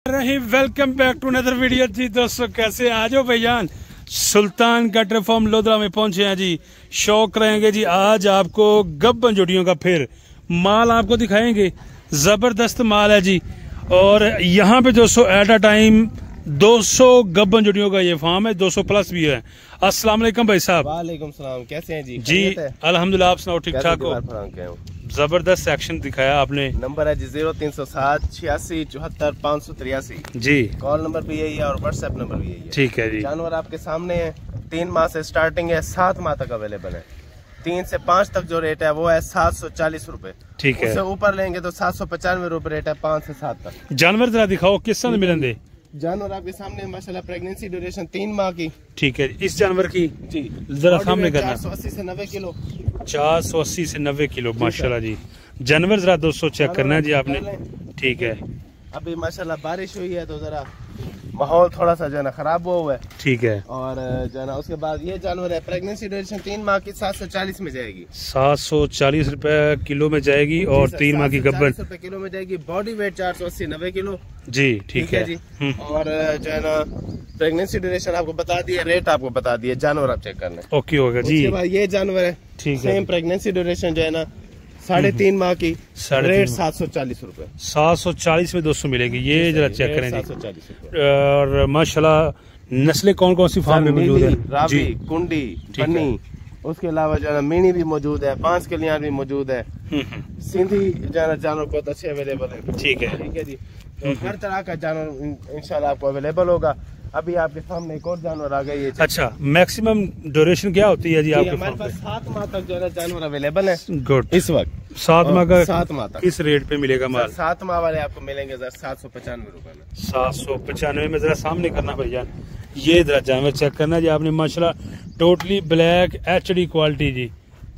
रही welcome back to another video जी। दोस्तों कैसे हैं? आज हो भाईजान सुल्तान कैटल फार्म लोधरा में पहुंचे हैं जी। शौक रहेंगे जी आज आपको गब्बन जोड़ियों का फिर माल आपको दिखाएंगे। जबरदस्त माल है जी। और यहाँ पे दोस्तों एट अ टाइम 200 गब्बन जोड़ियों का ये फार्म है, 200 प्लस भी है। अस्सलाम वालेकुम भाई साहब। वालेकुम सलाम, कैसे हैं जी? जी अल्हम्दुलिल्लाह, आप सुनाओ ठीक ठाक हो? जबरदस्त सेक्शन दिखाया आपने। नंबर है जी 0307 86 74 583 जी। कॉल नंबर भी यही है और व्हाट्सएप नंबर भी यही है। ठीक है जी। जानवर आपके सामने है। 3 माह से स्टार्टिंग है, 7 माह तक अवेलेबल है। 3 से 5 तक जो रेट है वो है 740 रुपए। ठीक है। उससे ऊपर लेंगे तो 795 रुपए रेट है 5 से 7 तक। जानवर जरा दिखाओ किस तरह मिलेंगे। जानवर आपके सामने माशाल्लाह प्रेगनेंसी ड्यूरेशन 3 माह की। ठीक है। इस जानवर की जी जरा सामने करना। 480 से 90 किलो। 480 से 90 किलो माशाल्लाह जी। जानवर जरा 200 चेक करना है जी आपने। ठीक है। अभी माशाल्लाह बारिश हुई है तो जरा माहौल थोड़ा सा जो है ना खराब हुआ है। ठीक है। और जो है ना उसके बाद ये जानवर है प्रेगनेंसी ड्यूरेशन 3 माह की 740 में जाएगी। 740 रुपए किलो में जाएगी और 3 माह की गब्बन रुपए किलो में जाएगी। बॉडी वेट 480 90 किलो जी। ठीक है जी। और जो है ना प्रेगनेंसी ड्यूरेशन आपको बता दिए, रेट आपको बता दिए, जानवर आप चेक कर लें। ओके होगा जी। उसके बाद ये जानवर है। ठीक है। सेम प्रेगनेंसी ड्यूरेशन जो है ना 3.5 माह की, रेट 740 रुपए। 740 में 200 मिलेगी। ये जरा चेक करें जी। 740 रुपए। और माशाल्लाह नस्लें कौन कौन सी फार्म में मौजूद है? रावी, कुंडी, पन्नी, उसके अलावा जो है मीनी भी मौजूद है, 5 कल्याण भी मौजूद है। सिंधी जानवर बहुत अच्छे अवेलेबल है। ठीक है जी। तो हर तरह का जानवर इंशाल्लाह आपको अवेलेबल होगा। अभी आपके सामने एक और जानवर आ गई है। अच्छा, मैक्सिमम ड्यूरेशन क्या होती है जी आपके? हमारे पास 7 माह तक जो है जानवर अवेलेबल है। गुड। इस वक्त 7 माह का 7 माह तक किस रेट पे मिलेगा माल? 7 माह वाले आपको मिलेंगे 795 रुपए में। 795 में। जरा सामने करना भैया, ये जरा जानवर चेक करना जी आपने। माशाल्लाह टोटली ब्लैक HD क्वालिटी जी।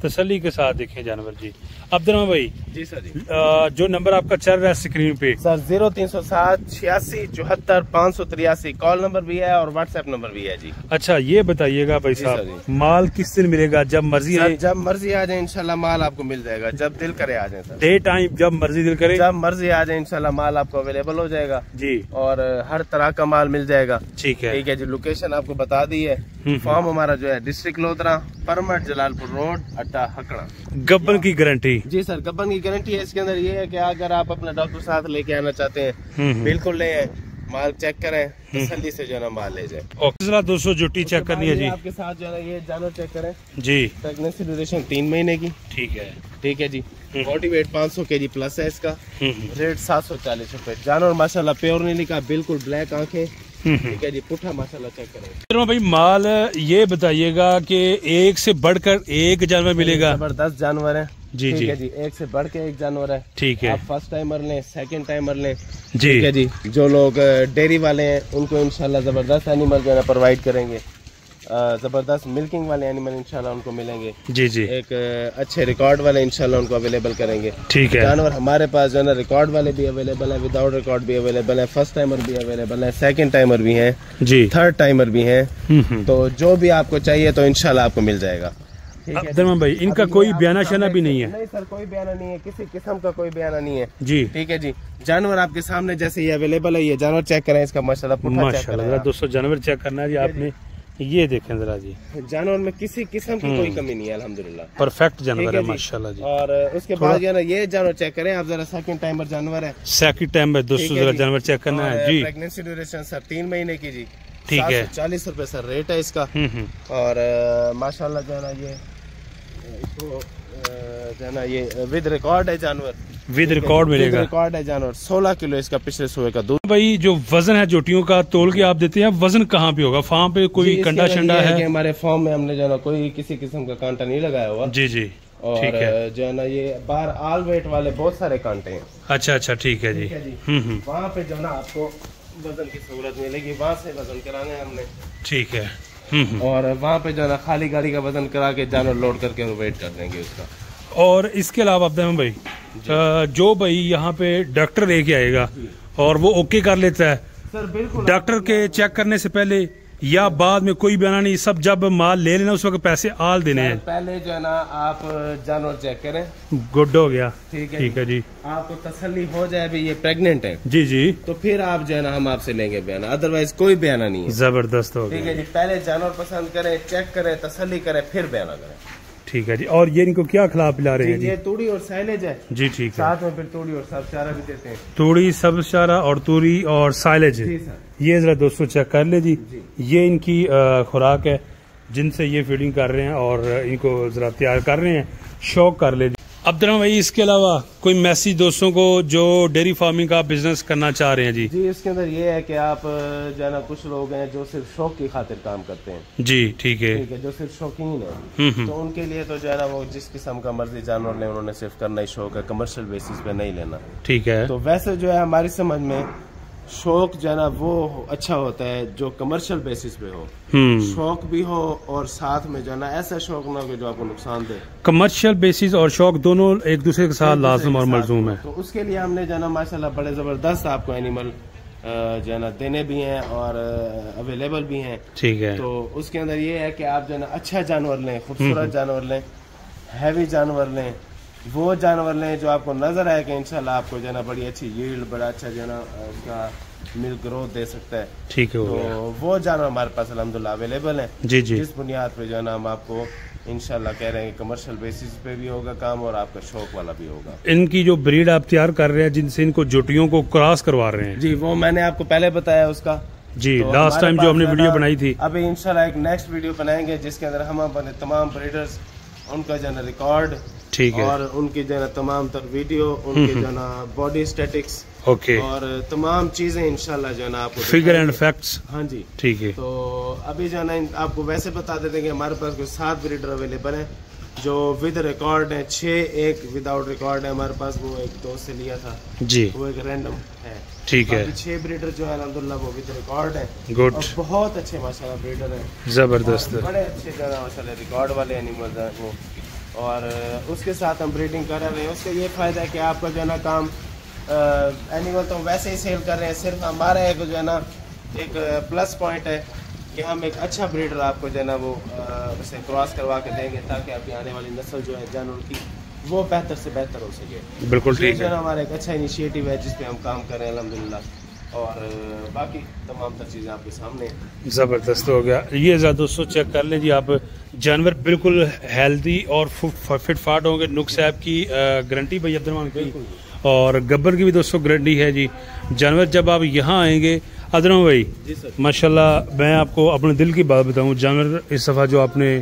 तसल्ली के साथ देखें जानवर जी। अब्दुल भाई जी सर जी। जो नंबर आपका चल रहा है स्क्रीन पे सर 0307 86 74 583 कॉल नंबर भी है और व्हाट्सएप नंबर भी है जी। अच्छा, ये बताइएगा भाई साहब माल किस दिन मिलेगा? जब मर्जी आए? जब मर्जी आ जाए इंशाल्लाह माल आपको मिल जाएगा। जब दिल करे आ जाए सर। डे टाइम जब मर्जी दिल करे, जब मर्जी आ जाए इंशाल्लाह माल आपको अवेलेबल हो जाएगा जी। और हर तरह का माल मिल जाएगा। ठीक है जी। लोकेशन आपको बता दी है। फार्म हमारा जो है डिस्ट्रिक्ट लोधरा, परमट, जलालपुर रोड, अड्डा हकड़ा। गब्बन की गारंटी? जी सर, गब्बन की गारंटी है। इसके अंदर ये है कि अगर आप अपना डॉक्टर साथ लेके आना चाहते हैं बिल्कुल ले आए, माल चेक करें, तसल्ली से जो है ना माल ले जाए। ओके। 200 जुटी चेक करनी है जी आपके साथ जो है ना ये जानवर चेक करें जी। प्रेगनेंसी ड्यूरेशन 3 महीने की। ठीक है जी। बॉडी वेट 500 kg प्लस है इसका। रेट 740 रुपए। जानवर माशाल्लाह प्योर नीली का, बिल्कुल ब्लैक आंखें। ठीक है जी। पुट्ठा माशाल्लाह चेक करें भाई। माल ये बताइएगा कि एक से बढ़कर एक जानवर मिलेगा? जबरदस्त जानवर है जी। ठीक है जी। एक से बढ़ के एक जानवर है। ठीक है। आप फर्स्ट टाइमर लें, सेकंड टाइमर लें जी। ठीक है जी। जो लोग डेयरी वाले हैं उनको इंशाल्लाह जबरदस्त एनिमल जो है प्रोवाइड करेंगे। जबरदस्त मिल्किंग वाले एनिमल इंशाल्लाह उनको मिलेंगे जी। एक अच्छे रिकॉर्ड वाले इंशाल्लाह उनको अवेलेबल करेंगे। ठीक है। जानवर हमारे पास जो है ना रिकॉर्ड वाले भी अवेलेबल है, विदाउट रिकॉर्ड भी अवेलेबल है, फर्स्ट टाइमर भी अवेलेबल है, सेकंड टाइमर भी है जी, थर्ड टाइमर भी है। तो जो भी आपको चाहिए तो इंशाल्लाह आपको मिल जाएगा। अब्दुल भाई इनका कोई बयाना शाना भी नहीं है? नहीं सर, कोई बयाना नहीं है, किसी किस्म का कोई बयाना नहीं है जी। ठीक है जी। जानवर आपके सामने जैसे ये अवेलेबल है, ये जानवर चेक करें इसका माशाल्लाह। 200 जानवर चेक करना है जी आपने। ये देखें जरा जी, जानवर में किसी किस्म की कोई कमी नहीं है अल्हम्दुलिल्लाह। परफेक्ट जानवर है माशाल्लाह जी। और उसके बाद जो है ना ये जानवर चेक करें आप जरा। सेकंड टाइमर जानवर है। सेकंड टाइम में 200 जरा जानवर चेक करना है जी। प्रेगनेंसी ड्यूरेशन सर 3 महीने की जी। ठीक है। 40 रुपए सर रेट है इसका। और माशाल्लाह जो है ना ये इसको जो है ना ये विद रिकॉर्ड है जानवर। विद रिकॉर्ड मिलेगा? रिकॉर्ड है जानवर। 16 किलो इसका पिछले सुबह का दूध। भाई जो वजन है जोटियों का तोल के आप देते हैं, वजन कहाँ पे होगा? फार्म पे कोई कंडा शंडा है? हमारे फार्म में हमने जो है ना कोई किसी किस्म का कांटा नहीं लगाया हुआ जी। और जो है ना ये बाहर ऑल वेट वाले बहुत सारे कांटे हैं। अच्छा ठीक है जी। वहाँ पे जो है ना आपको वजन की सहूलत मिलेगी, वहाँ से वजन कराना है हमने। ठीक है। और वहाँ पे जो है ना खाली गाड़ी का वजन करा के जानवर लोड करके वेट कर देंगे उसका। और इसके अलावा अब्दुल भाई जो भाई यहाँ पे डॉक्टर लेके आएगा और वो ओके कर लेता है सर, बिल्कुल डॉक्टर के चेक करने से पहले या बाद में कोई बयाना नहीं, सब जब माल ले लेना उस वक्त पैसे आल देने हैं? पहले जो है ना आप जानवर चेक करें। गुड हो गया, ठीक है जी। आपको तसल्ली हो जाए भी ये प्रेग्नेंट है जी जी, तो फिर आप जो है ना हम आपसे लेंगे बयाना, अदरवाइज कोई बयाना नहीं है। जबरदस्त हो गया। ठीक है जी, पहले जानवर पसंद करें, चेक करें, तसल्ली करें, फिर बयाना करें। ठीक है जी। और ये इनको क्या खिला पिला रहे हैं जी? ये तूड़ी और साइलेज है जी, ठीक है। साथ में फिर तूड़ी और सब चारा भी देते हैं। तूड़ी, सब चारा और तूड़ी और साइलेज। ये जरा दोस्तों चेक कर ले जी। ये इनकी खुराक है जिनसे ये फीडिंग कर रहे हैं और इनको जरा तैयार कर रहे हैं, शौक कर ले जी। अब्दुल भाई, इसके अलावा कोई मैसेज दोस्तों को जो डेयरी फार्मिंग का बिजनेस करना चाह रहे हैं जी? जी, इसके अंदर ये है कि आप जो है ना, कुछ लोग हैं जो सिर्फ शौक की खातिर काम करते हैं। जी, ठीक है। ठीक है, जो सिर्फ शौकीन है तो उनके लिए तो जो है ना वो जिस किस्म का मर्जी जानवर ले, उन्होंने सिर्फ करना ही शौक है, कमर्शियल बेसिस पे नहीं लेना। ठीक है। तो वैसे जो है हमारी समझ में शौक जो है ना वो अच्छा होता है जो कमर्शियल बेसिस पे हो, शौक भी हो और साथ में जो है ना ऐसा शौक ना हो जो आपको नुकसान दे। कमर्शियल बेसिस और शौक दोनों एक दूसरे के साथ लाजम और मलजूम है। तो उसके लिए हमने जो है ना माशाल्लाह बड़े जबरदस्त आपको एनिमल जो है ना देने भी हैं और अवेलेबल भी हैं। ठीक है। तो उसके अंदर ये है कि आप जो है ना अच्छा जानवर लें, खूबसूरत जानवर लें, हैवी जानवर लें, वो जानवर लें जो आपको नजर आए कि इंशाल्लाह आपको जो है ना बड़ी अच्छी यील्ड, बड़ा अच्छा जो है ना उसका मिल्क ग्रोथ दे सकता है। ठीक है। तो वो जानवर हमारे पास अल्हम्दुलिल्लाह अवेलेबल है। जी जी। जिस बुनियाद पे जो है ना हम आपको इंशाल्लाह कह रहे हैं कमर्शियल बेसिस पे भी होगा काम और आपका शौक वाला भी होगा। इनकी जो ब्रीड आप तैयार कर रहे हैं जिनसे इनको जुटियों को क्रॉस करवा रहे हैं जी, वो मैंने आपको पहले बताया उसका जी, तो लास्ट टाइम जो हमने वीडियो बनाई थी। अभी इंशाल्लाह एक नेक्स्ट वीडियो बनाएंगे जिसके अंदर हम अपने तमाम ब्रीडर्स, उनका जो है ना रिकॉर्ड, ठीक है, और उनकी जो है ना तमाम तर वीडियो, उनके जो है ना बॉडी स्टैटिक्स, ओके, और तमाम चीजें इंशाल्लाह जो है ना आपको फिगर एंड फैक्ट्स। हाँ जी, ठीक है। तो अभी जो है ना आपको वैसे बता देते हैं कि हमारे पास कुछ 7 ब्रीडर अवेलेबल हैं जो विद रिकॉर्ड है, 6 एक विदाउट रिकॉर्ड है हमारे पास, वो एक दोस्त से लिया था जी, वो एक रैंडम है। ठीक है। 6 ब्रीडर जो है अल्हम्दुलिल्लाह वो विद रिकॉर्ड है। गुड। और बहुत अच्छे माशाल्लाह ब्रीडर हैं, जबरदस्त, बड़े अच्छे जो है माशाल्लाह रिकॉर्ड वाले एनिमल्स हैं वो। और उसके साथ हम ब्रीडिंग कर रहे हैं। उससे ये फायदा है कि आपका जो है ना काम एनिमल तो वैसे ही सेल कर रहे हैं, सिर्फ हमारा एक जो है ना एक प्लस पॉइंट है कि हम एक अच्छा ब्रीडर आपको जो है ना वो उसे क्रॉस करवा के देंगे ताकि आपकी आने वाली नस्ल जो है जानवर की वो बेहतर से बेहतर हो सके। बिल्कुल ठीक है। हमारा एक अच्छा इनिशिएटिव है जिस पे हम काम कर रहे हैं अल्हम्दुलिल्लाह, और बाकी तमाम तर चीज़ें आपके सामने। ज़बरदस्त हो गया। ये ज़रा दोस्तों चेक कर लें जी, आप जानवर बिल्कुल हेल्दी और फिट फाट होंगे। नुक्स साहब की गारंटी भाई अब्दुल की, और गब्बर की भी दोस्तों गारंटी है जी। जानवर जब आप यहाँ आएंगे अदरम भाई माशाल्लाह, मैं आपको अपने दिल की बात बताऊं, जानवर इस दफ़ा जो आपने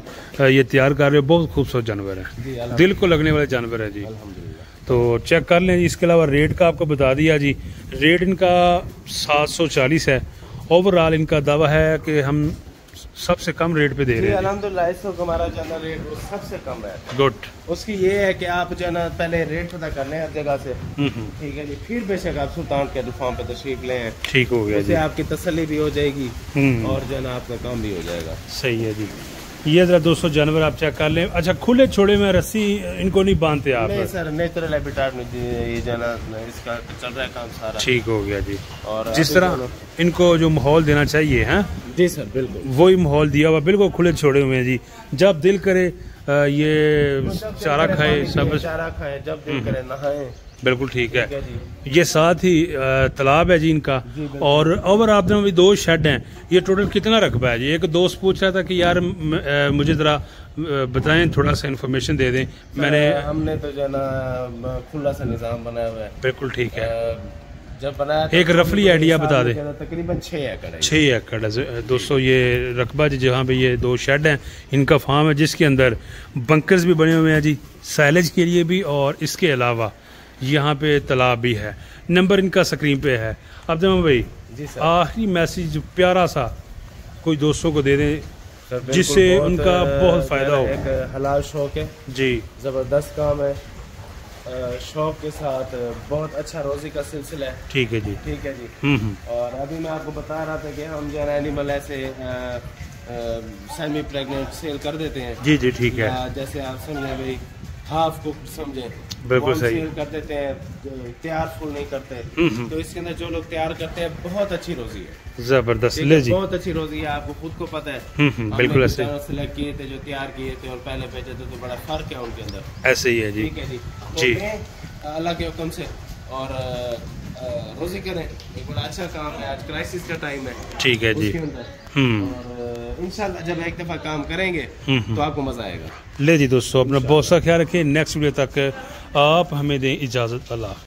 ये तैयार कर रहे हो बहुत खूबसूरत जानवर है, दिल को लगने वाले जानवर है जी। तो चेक कर लें जी। इसके अलावा रेट का आपको बता दिया जी, रेट इनका 740 है। ओवरऑल इनका दावा है कि हम सबसे कम रेट पे दे रहे हैं अल्हम्दुलिल्लाह। इस वक्त हमारा जो है रेट वो सबसे कम है। गुड। उसकी ये है कि आप जो है ना पहले रेट पता कर लें हर जगह से, ठीक है जी, फिर बेशक आप सुल्तान के फार्म पे तशरीफ लें, ठीक हो गया जी, आपकी तसल्ली भी हो जाएगी और जो है ना आपका काम भी हो जाएगा। सही है जी। ये जरा 200 जानवर आप चेक कर लें। अच्छा, खुले छोड़े में रस्सी इनको नहीं बांधते आप? नहीं सर, नेचुरल हैबिटेट में ये जो है ना इसका चल रहा है काम सारा, ठीक हो गया जी। और जिस तरह इनको जो माहौल देना चाहिए है जी सर, बिल्कुल वही माहौल दिया हुआ, बिल्कुल खुले छोड़े हुए हैं जी। जब दिल करे ये चारा खाए, सब चारा खाए, जब दिल करे नहाए, बिल्कुल ठीक है। ये साथ ही तालाब है जी इनका, और ओवर आप में भी 2 शेड हैं। ये टोटल कितना रकबा है जी? एक दोस्त पूछ रहा था कि यार मुझे जरा बताएं, थोड़ा सा इन्फॉर्मेशन दे दें। मैंने हमने तो जो है ना खुला सा निज़ाम बनाया हुआ है। बिल्कुल ठीक है। जब बनाया एक रफली आइडिया बता दें। तकरीबन 6 एकड़ है। 6 एकड़ है दोस्तों ये रकबा जी, जहाँ पे ये 2 शेड हैं, इनका फार्म है जिसके अंदर बंकर्स भी बने हुए हैं जी, साइलेज के लिए भी, और इसके अलावा यहाँ पे तालाब भी है। नंबर इनका स्क्रीन पे है। अब जमा भाई आखिरी मैसेज प्यारा सा कोई दोस्तों को दे दें जिससे उनका बहुत फायदा हो। एक हलाल शौक है जी, जबरदस्त काम है, शौक के साथ बहुत अच्छा रोजी का सिलसिला है। ठीक है जी, ठीक है जी। और अभी मैं आपको बता रहा था कि हम जो है एनिमल ऐसे सेमी प्रेग्नेंट सेल कर देते हैं जी जी, ठीक है। जैसे आप सुन लें भाई, हाफ कुक समझे, बिल्कुल सही कर देते हैं, तैयार फुल नहीं करते। तो इसके अंदर जो लोग तैयार करते हैं बहुत अच्छी रोजी है, जबरदस्त। ले जी, बहुत अच्छी रोजी है, आपको खुद को पता है। बिल्कुल ऐसे सिलेक्ट किए थे, जो तैयार किए थे और पहले भेजे थे, तो बड़ा फर्क है उनके अंदर। ऐसे ही है जी। ठीक है जी, जी अल्लाह के हुक्म से और रोजी करें, एक बड़ा अच्छा काम है। आज क्राइसिस का टाइम है, ठीक है जी। और इंशाल्लाह जब एक दफा काम करेंगे तो आपको मजा आएगा। ले जी दोस्तों, अपना बहुत सा ख्याल रखिए। नेक्स्ट वीडियो तक आप हमें दें इजाजत। अल्लाह।